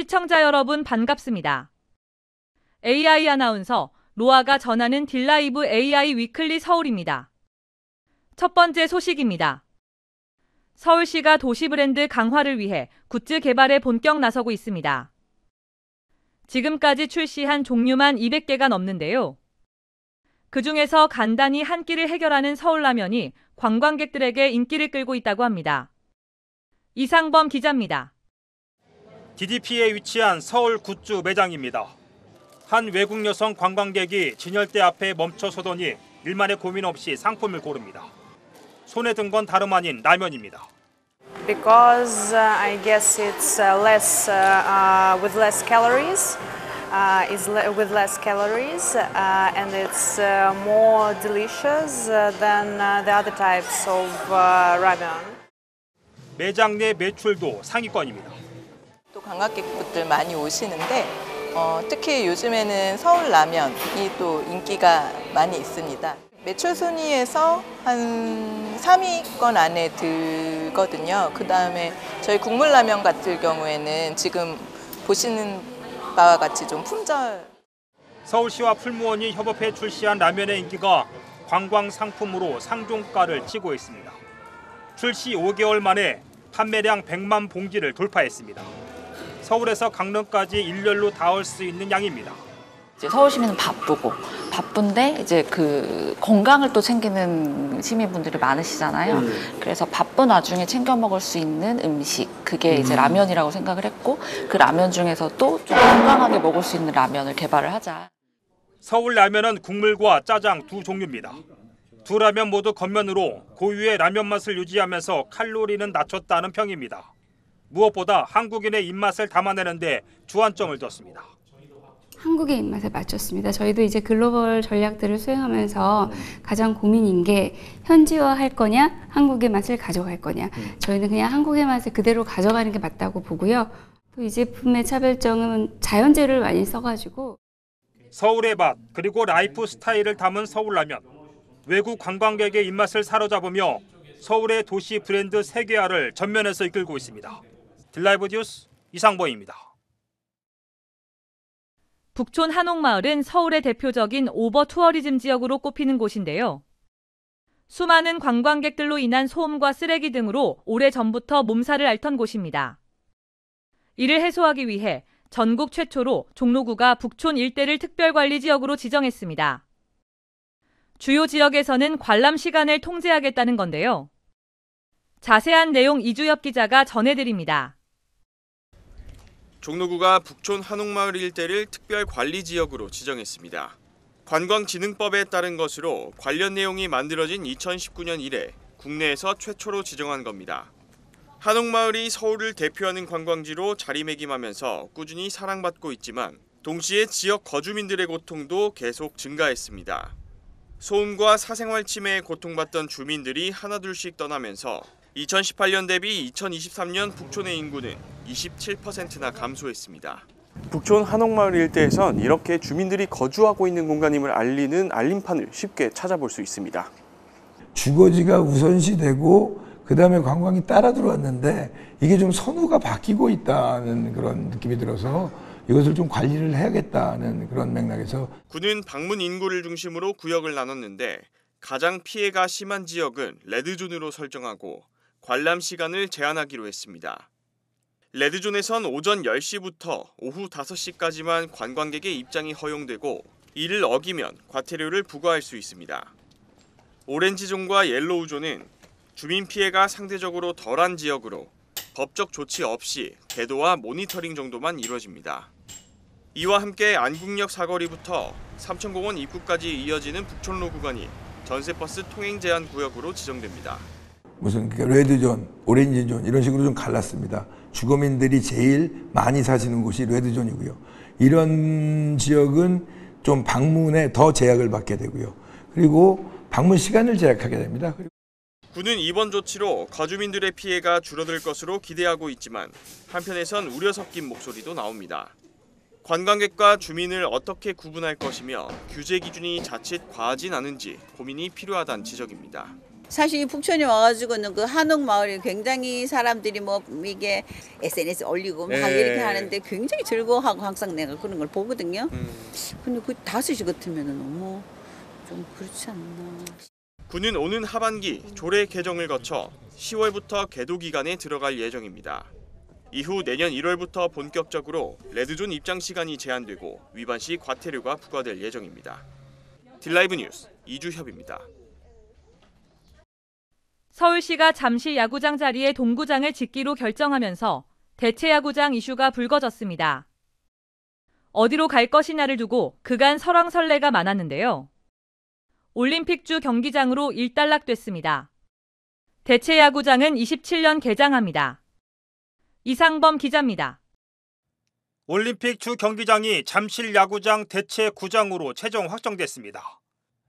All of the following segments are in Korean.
시청자 여러분 반갑습니다. AI 아나운서 로아가 전하는 딜라이브 AI 위클리 서울입니다. 첫 번째 소식입니다. 서울시가 도시 브랜드 강화를 위해 굿즈 개발에 본격 나서고 있습니다. 지금까지 출시한 종류만 200개가 넘는데요. 그중에서 간단히 한 끼를 해결하는 서울라면이 관광객들에게 인기를 끌고 있다고 합니다. 이상범 기자입니다. DDP에 위치한 서울 굿즈 매장입니다. 한 외국 여성 관광객이 진열대 앞에 멈춰서더니 일만의 고민 없이 상품을 고릅니다. 손에 든 건 다름 아닌 라면입니다. Because I guess it's less with less calories. With less calories and it's more delicious than the other types of ramen. 매장 내 매출도 상위권입니다. 또 관광객분들 많이 오시는데 특히 요즘에는 서울 라면이 또 인기가 많이 있습니다. 매출 순위에서 한 3위권 안에 들거든요. 그 다음에 저희 국물라면 같은 경우에는 지금 보시는 바와 같이 좀 품절. 서울시와 풀무원이 협업해 출시한 라면의 인기가 관광 상품으로 상종가를 치고 있습니다. 출시 5개월 만에 판매량 100만 봉지를 돌파했습니다. 서울에서 강릉까지 일렬로 닿을 수 있는 양입니다. 이제 서울 시민은 바쁜데 이제 그 건강을 또 챙기는 시민분들이 많으시잖아요. 그래서 바쁜 와중에 챙겨 먹을 수 있는 음식, 그게 이제 라면이라고 생각을 했고, 그 라면 중에서도 좀 건강하게 먹을 수 있는 라면을 개발을 하자. 서울 라면은 국물과 짜장 두 종류입니다. 두 라면 모두 겉면으로 고유의 라면 맛을 유지하면서 칼로리는 낮췄다는 평입니다. 무엇보다 한국인의 입맛을 담아내는데 주안점을 뒀습니다. 한국의 입맛에 맞췄습니다. 저희도 이제 글로벌 전략들을 수행하면서 가장 고민인 게 현지화할 거냐, 한국의 맛을 가져갈 거냐. 저희는 그냥 한국의 맛을 그대로 가져가는 게 맞다고 보고요. 또 이 제품의 차별점은 자연재료를 많이 써가지고 서울의 맛 그리고 라이프 스타일을 담은 서울라면. 외국 관광객의 입맛을 사로잡으며 서울의 도시 브랜드 세계화를 전면에서 이끌고 있습니다. 딜라이브 뉴스 이상범입니다. 북촌 한옥마을은 서울의 대표적인 오버 투어리즘 지역으로 꼽히는 곳인데요. 수많은 관광객들로 인한 소음과 쓰레기 등으로 오래전부터 몸살을 앓던 곳입니다. 이를 해소하기 위해 전국 최초로 종로구가 북촌 일대를 특별관리지역으로 지정했습니다. 주요 지역에서는 관람 시간을 통제하겠다는 건데요. 자세한 내용 이주엽 기자가 전해드립니다. 종로구가 북촌 한옥마을 일대를 특별관리지역으로 지정했습니다. 관광진흥법에 따른 것으로 관련 내용이 만들어진 2019년 이래 국내에서 최초로 지정한 겁니다. 한옥마을이 서울을 대표하는 관광지로 자리매김하면서 꾸준히 사랑받고 있지만 동시에 지역 거주민들의 고통도 계속 증가했습니다. 소음과 사생활 침해에 고통받던 주민들이 하나둘씩 떠나면서 2018년 대비 2023년 북촌의 인구는 27%나 감소했습니다. 북촌 한옥마을 일대에선 이렇게 주민들이 거주하고 있는 공간임을 알리는 알림판을 쉽게 찾아볼 수 있습니다. 주거지가 우선시되고 그다음에 관광이 따라 들어왔는데 이게 좀 선호가 바뀌고 있다는 그런 느낌이 들어서 이것을 좀 관리를 해야겠다는 그런 맥락에서 구는 방문 인구를 중심으로 구역을 나눴는데 가장 피해가 심한 지역은 레드존으로 설정하고 관람 시간을 제한하기로 했습니다. 레드존에선 오전 10시부터 오후 5시까지만 관광객의 입장이 허용되고 이를 어기면 과태료를 부과할 수 있습니다. 오렌지존과 옐로우존은 주민 피해가 상대적으로 덜한 지역으로 법적 조치 없이 계도와 모니터링 정도만 이루어집니다. 이와 함께 안국역 사거리부터 삼천공원 입구까지 이어지는 북촌로 구간이 전세버스 통행 제한 구역으로 지정됩니다. 무슨 레드존, 오렌지존 이런 식으로 좀 갈랐습니다. 주거민들이 제일 많이 사시는 곳이 레드존이고요. 이런 지역은 좀 방문에 더 제약을 받게 되고요. 그리고 방문 시간을 제약하게 됩니다. 구는 이번 조치로 거주민들의 피해가 줄어들 것으로 기대하고 있지만 한편에선 우려 섞인 목소리도 나옵니다. 관광객과 주민을 어떻게 구분할 것이며 규제 기준이 자칫 과하진 않은지 고민이 필요하다는 지적입니다. 사실 이 북촌에 와가지고는 그 한옥마을이 굉장히 사람들이 뭐 이게 SNS 올리고 막 이렇게 하는데 굉장히 즐거워하고 항상 내가 그런 걸 보거든요. 근데 그 5시 같으면은 너무 좀 그렇지 않나. 군은 오는 하반기 조례 개정을 거쳐 10월부터 계도 기간에 들어갈 예정입니다. 이후 내년 1월부터 본격적으로 레드존 입장 시간이 제한되고 위반 시 과태료가 부과될 예정입니다. 딜라이브 뉴스 이주협입니다. 서울시가 잠실 야구장 자리에 동구장을 짓기로 결정하면서 대체 야구장 이슈가 불거졌습니다. 어디로 갈 것이냐를 두고 그간 설왕설래가 많았는데요. 올림픽주 경기장으로 일단락됐습니다. 대체 야구장은 27년 개장합니다. 이상범 기자입니다. 올림픽 주 경기장이 잠실 야구장 대체 구장으로 최종 확정됐습니다.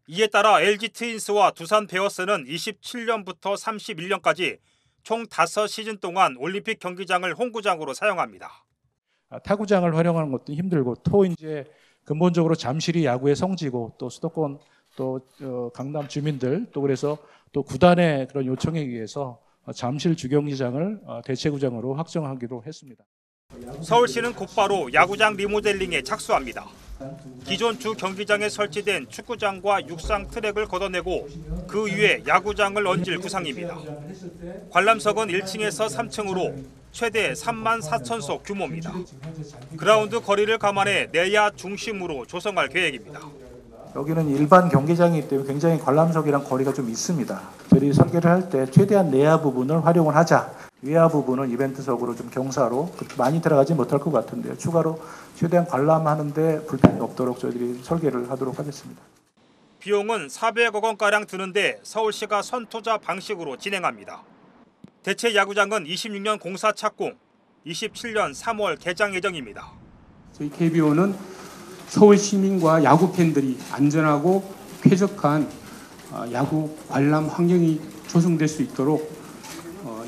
이에 따라 LG 트윈스와 두산 베어스는 27년부터 31년까지 총 5시즌 동안 올림픽 경기장을 홈구장으로 사용합니다. 타구장을 활용하는 것도 힘들고 또 이제 근본적으로 잠실이 야구의 성지고 또 수도권 또 강남 주민들 또 그래서 또 구단의 그런 요청에 의해서 잠실 주경기장을 대체구장으로 확정하기로 했습니다. 서울시는 곧바로 야구장 리모델링에 착수합니다. 기존 주 경기장에 설치된 축구장과 육상 트랙을 걷어내고 그 위에 야구장을 얹을 구상입니다. 관람석은 1층에서 3층으로 최대 34,000석 규모입니다. 그라운드 거리를 감안해 내야 중심으로 조성할 계획입니다. 여기는 일반 경기장이기 때문에 굉장히 관람석이랑 거리가 좀 있습니다. 저희들이 설계를 할 때 최대한 내야 부분을 활용을 하자. 외야 부분은 이벤트석으로 좀 경사로 많이 들어가지 못할 것 같은데요. 추가로 최대한 관람하는데 불편이 없도록 저희들이 설계를 하도록 하겠습니다. 비용은 400억 원가량 드는데 서울시가 선투자 방식으로 진행합니다. 대체 야구장은 26년 공사 착공, 27년 3월 개장 예정입니다. 저희 KBO는 서울 시민과 야구 팬들이 안전하고 쾌적한 야구 관람 환경이 조성될 수 있도록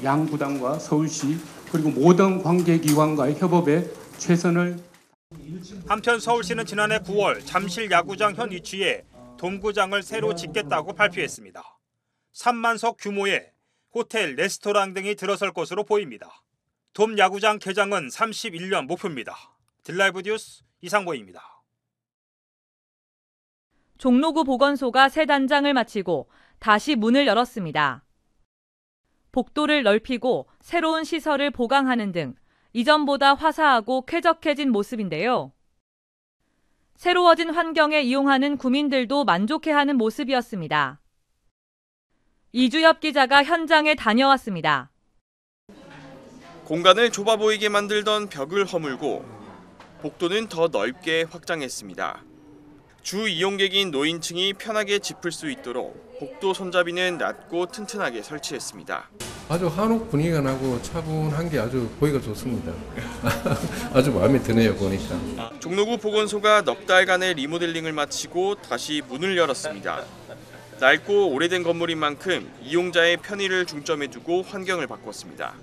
양 구단과 서울시 그리고 모든 관계기관과의 협업에 최선을. 한편 서울시는 지난해 9월 잠실 야구장 현 위치에 돔구장을 새로 짓겠다고 발표했습니다. 3만석 규모의 호텔, 레스토랑 등이 들어설 것으로 보입니다. 돔 야구장 개장은 31년 목표입니다. 딜라이브 뉴스 이상보입니다. 종로구 보건소가 새 단장을 마치고 다시 문을 열었습니다. 복도를 넓히고 새로운 시설을 보강하는 등 이전보다 화사하고 쾌적해진 모습인데요. 새로워진 환경에 이용하는 구민들도 만족해하는 모습이었습니다. 이주엽 기자가 현장에 다녀왔습니다. 공간을 좁아 보이게 만들던 벽을 허물고 복도는 더 넓게 확장했습니다. 주 이용객인 노인층이 편하게 짚을 수 있도록 복도 손잡이는 낮고 튼튼하게 설치했습니다. 아주 한옥 분위기가 나고 차분한 게 아주 보기가 좋습니다. 아주 마음에 드네요, 보니까. 종로구 보건소가 넉 달간의 리모델링을 마치고 다시 문을 열었습니다. 낡고 오래된 건물인 만큼 이용자의 편의를 중점에 두고 환경을 바꿨습니다.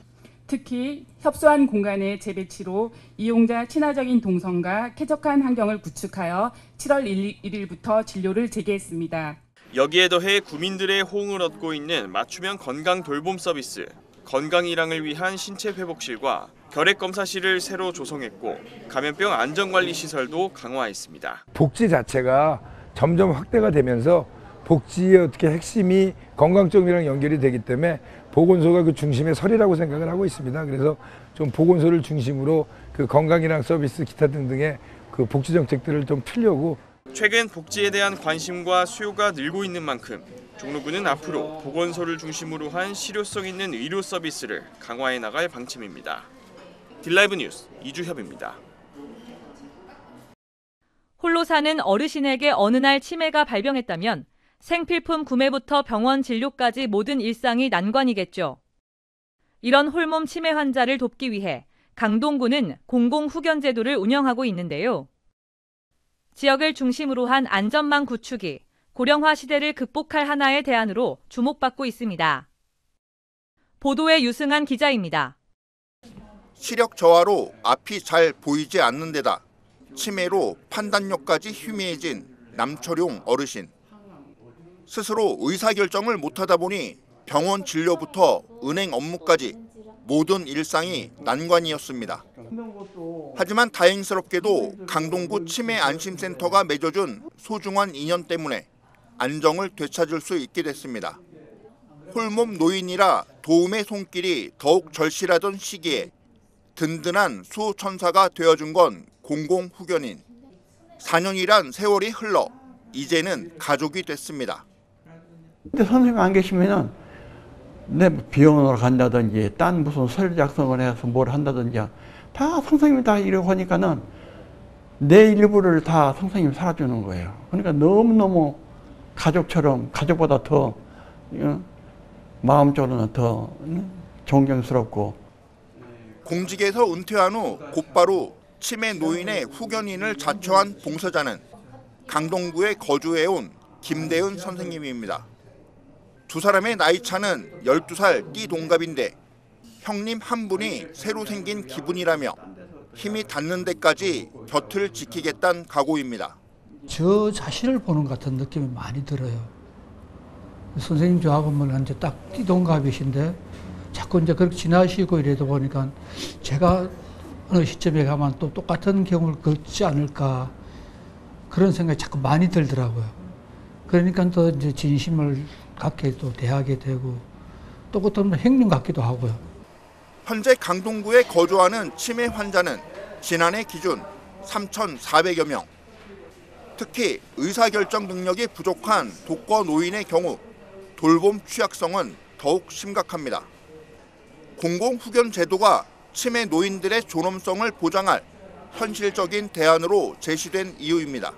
특히 협소한 공간의 재배치로 이용자 친화적인 동선과 쾌적한 환경을 구축하여 7월 1일부터 진료를 재개했습니다. 여기에 더해 구민들의 호응을 얻고 있는 맞춤형 건강 돌봄 서비스, 건강일항을 위한 신체 회복실과 결핵검사실을 새로 조성했고 감염병 안전관리 시설도 강화했습니다. 복지 자체가 점점 확대가 되면서 복지의 어떻게 핵심이 건강 쪽이랑 연결이 되기 때문에 보건소가 그 중심에 서리라고 생각을 하고 있습니다. 그래서 좀 보건소를 중심으로 그 건강이랑 서비스 기타 등등의 그 복지 정책들을 좀 풀려고. 최근 복지에 대한 관심과 수요가 늘고 있는 만큼 종로구는 앞으로 보건소를 중심으로 한 실효성 있는 의료 서비스를 강화해 나갈 방침입니다. 딜라이브 뉴스 이주협입니다. 홀로 사는 어르신에게 어느 날 치매가 발병했다면 생필품 구매부터 병원 진료까지 모든 일상이 난관이겠죠. 이런 홀몸 치매 환자를 돕기 위해 강동구는 공공후견제도를 운영하고 있는데요. 지역을 중심으로 한 안전망 구축이 고령화 시대를 극복할 하나의 대안으로 주목받고 있습니다. 보도에 유승한 기자입니다. 시력 저하로 앞이 잘 보이지 않는 데다 치매로 판단력까지 희미해진 남철용 어르신. 스스로 의사결정을 못하다 보니 병원 진료부터 은행 업무까지 모든 일상이 난관이었습니다. 하지만 다행스럽게도 강동구 치매안심센터가 맺어준 소중한 인연 때문에 안정을 되찾을 수 있게 됐습니다. 홀몸 노인이라 도움의 손길이 더욱 절실하던 시기에 든든한 수호천사가 되어준 건 공공후견인. 4년이란 세월이 흘러 이제는 가족이 됐습니다. 근데 선생님 안 계시면은 내 병원으로 간다든지 딴 무슨 서류 작성을 해서 뭘 한다든지 다 선생님이 다 이러고 하니까는 내 일부를 다 선생님이 살아주는 거예요. 그러니까 너무너무 가족처럼, 가족보다 더 마음적으로는 더 존경스럽고. 공직에서 은퇴한 후 곧바로 치매 노인의 후견인을 자처한 봉사자는 강동구에 거주해온 김대은 선생님입니다. 두 사람의 나이 차는 12살 띠동갑인데 형님 한 분이 새로 생긴 기분이라며 힘이 닿는 데까지 곁을 지키겠다는 각오입니다. 저 자신을 보는 것 같은 느낌이 많이 들어요. 선생님 저하고는 이제 딱 띠동갑이신데 자꾸 이제 그렇게 지나시고 이래다 보니까 제가 어느 시점에 가면 또 똑같은 경우를 겪지 않을까 그런 생각이 자꾸 많이 들더라고요. 그러니까 또 이제 진심을 갖게 또 대하게 되고 또 어떤 행동 같기도 하고요. 현재 강동구에 거주하는 치매 환자는 지난해 기준 3,400여 명. 특히 의사결정 능력이 부족한 독거 노인의 경우 돌봄 취약성은 더욱 심각합니다. 공공후견 제도가 치매 노인들의 존엄성을 보장할 현실적인 대안으로 제시된 이유입니다.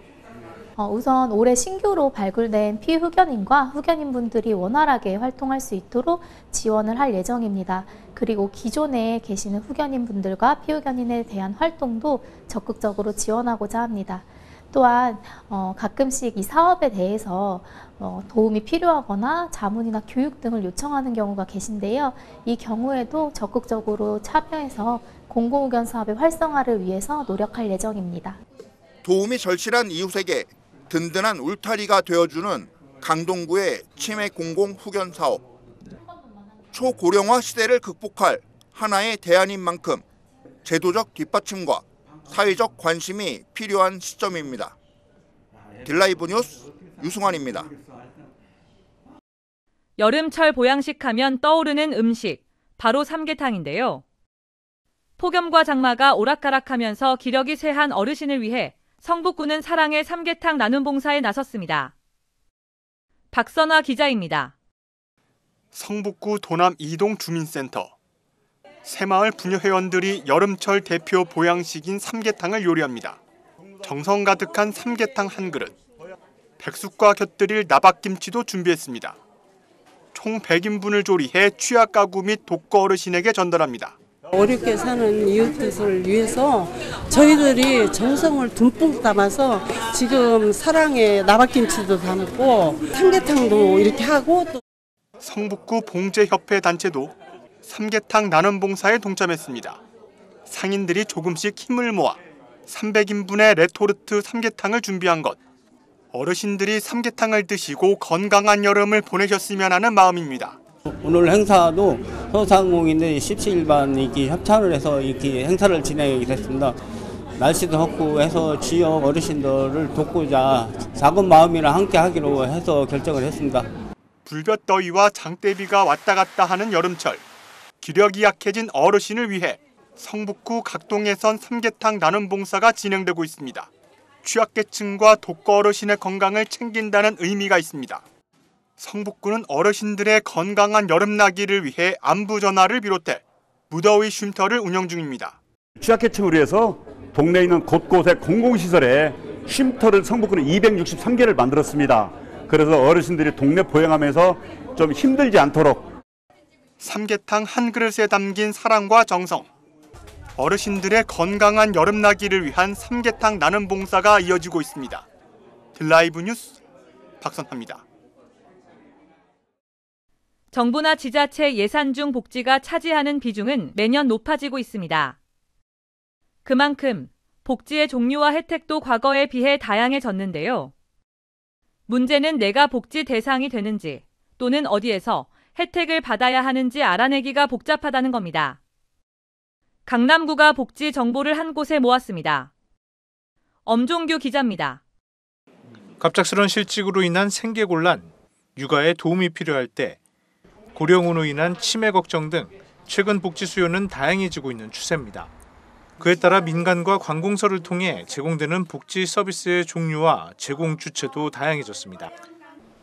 우선 올해 신규로 발굴된 피후견인과 후견인분들이 원활하게 활동할 수 있도록 지원을 할 예정입니다. 그리고 기존에 계시는 후견인분들과 피후견인에 대한 활동도 적극적으로 지원하고자 합니다. 또한 가끔씩 이 사업에 대해서 도움이 필요하거나 자문이나 교육 등을 요청하는 경우가 계신데요. 이 경우에도 적극적으로 참여해서 공공후견 사업의 활성화를 위해서 노력할 예정입니다. 도움이 절실한 이웃에게 든든한 울타리가 되어주는 강동구의 치매 공공후견 사업. 초고령화 시대를 극복할 하나의 대안인 만큼 제도적 뒷받침과 사회적 관심이 필요한 시점입니다. 딜라이브 뉴스 유승환입니다. 여름철 보양식 하면 떠오르는 음식, 바로 삼계탕인데요. 폭염과 장마가 오락가락하면서 기력이 쇠한 어르신을 위해 성북구는 사랑의 삼계탕 나눔 봉사에 나섰습니다. 박선화 기자입니다. 성북구 도남 2동 주민센터. 새마을 부녀회원들이 여름철 대표 보양식인 삼계탕을 요리합니다. 정성 가득한 삼계탕 한 그릇. 백숙과 곁들일 나박김치도 준비했습니다. 총 100인분을 조리해 취약 가구 및 독거 어르신에게 전달합니다. 어렵게 사는 이웃들을 위해서 저희들이 정성을 듬뿍 담아서 지금 사랑의 나박김치도 담고 삼계탕도 이렇게 하고 또 성북구 봉제협회 단체도 삼계탕 나눔 봉사에 동참했습니다. 상인들이 조금씩 힘을 모아 300인분의 레토르트 삼계탕을 준비한 것. 어르신들이 삼계탕을 드시고 건강한 여름을 보내셨으면 하는 마음입니다. 오늘 행사도 소상공인들이 십시일반 협찬을 해서 이렇게 행사를 진행하게 됐습니다. 날씨도 덥고 해서 지역 어르신들을 돕고자 작은 마음이랑 함께 하기로 해서 결정을 했습니다. 불볕더위와 장대비가 왔다 갔다 하는 여름철. 기력이 약해진 어르신을 위해 성북구 각동에선 삼계탕 나눔 봉사가 진행되고 있습니다. 취약계층과 독거 어르신의 건강을 챙긴다는 의미가 있습니다. 성북구는 어르신들의 건강한 여름나기를 위해 안부전화를 비롯해 무더위 쉼터를 운영 중입니다. 취약계층을 위해서 동네에 있는 곳곳에 공공시설에 쉼터를 성북구는 263개를 만들었습니다. 그래서 어르신들이 동네 보행하면서 좀 힘들지 않도록. 삼계탕 한 그릇에 담긴 사랑과 정성. 어르신들의 건강한 여름나기를 위한 삼계탕 나눔 봉사가 이어지고 있습니다. 딜라이브 뉴스 박선화입니다. 정부나 지자체 예산 중 복지가 차지하는 비중은 매년 높아지고 있습니다. 그만큼 복지의 종류와 혜택도 과거에 비해 다양해졌는데요. 문제는 내가 복지 대상이 되는지 또는 어디에서 혜택을 받아야 하는지 알아내기가 복잡하다는 겁니다. 강남구가 복지 정보를 한 곳에 모았습니다. 엄종규 기자입니다. 갑작스런 실직으로 인한 생계곤란, 육아에 도움이 필요할 때, 고령으로 인한 치매 걱정 등 최근 복지 수요는 다양해지고 있는 추세입니다. 그에 따라 민간과 관공서를 통해 제공되는 복지 서비스의 종류와 제공 주체도 다양해졌습니다.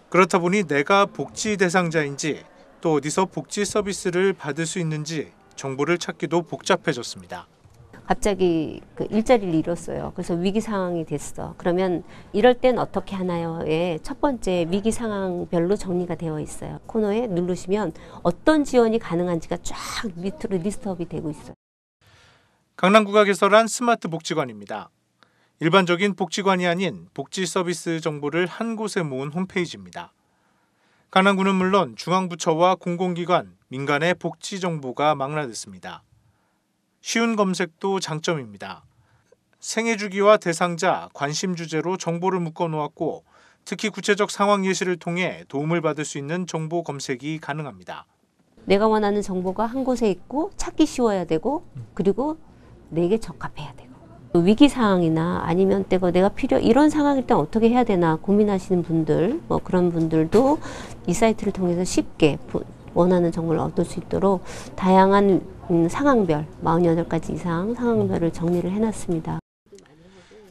그렇다 보니 내가 복지 대상자인지 또 어디서 복지 서비스를 받을 수 있는지 정보를 찾기도 복잡해졌습니다. 갑자기 그 일자리를 잃었어요. 그래서 위기 상황이 됐어. 그러면 이럴 땐 어떻게 하나요의 첫 번째 위기 상황별로 정리가 되어 있어요. 코너에 누르시면 어떤 지원이 가능한지가 쫙 밑으로 리스트업이 되고 있어요. 강남구가 개설한 스마트 복지관입니다. 일반적인 복지관이 아닌 복지 서비스 정보를 한 곳에 모은 홈페이지입니다. 강남구는 물론 중앙부처와 공공기관, 민간의 복지 정보가 망라됐습니다. 쉬운 검색도 장점입니다. 생애 주기와 대상자, 관심 주제로 정보를 묶어 놓았고 특히 구체적 상황 예시를 통해 도움을 받을 수 있는 정보 검색이 가능합니다. 내가 원하는 정보가 한 곳에 있고 찾기 쉬워야 되고 그리고 내게 적합해야 되고 위기 상황이나 아니면 내가 이런 상황일 때 어떻게 해야 되나 고민하시는 분들 그런 분들도 이 사이트를 통해서 쉽게 원하는 정보를 얻을 수 있도록 다양한 상황별 48가지 이상 상황별을 정리를 해놨습니다.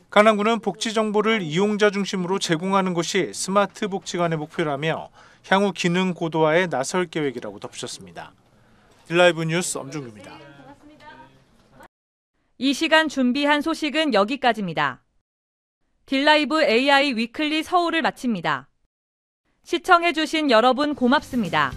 강남구는 복지 정보를 이용자 중심으로 제공하는 것이 스마트 복지관의 목표라며 향후 기능 고도화에 나설 계획이라고 덧붙였습니다. 딜라이브 뉴스 엄중규입니다. 이 시간 준비한 소식은 여기까지입니다. 딜라이브 AI 위클리 서울을 마칩니다. 시청해주신 여러분 고맙습니다.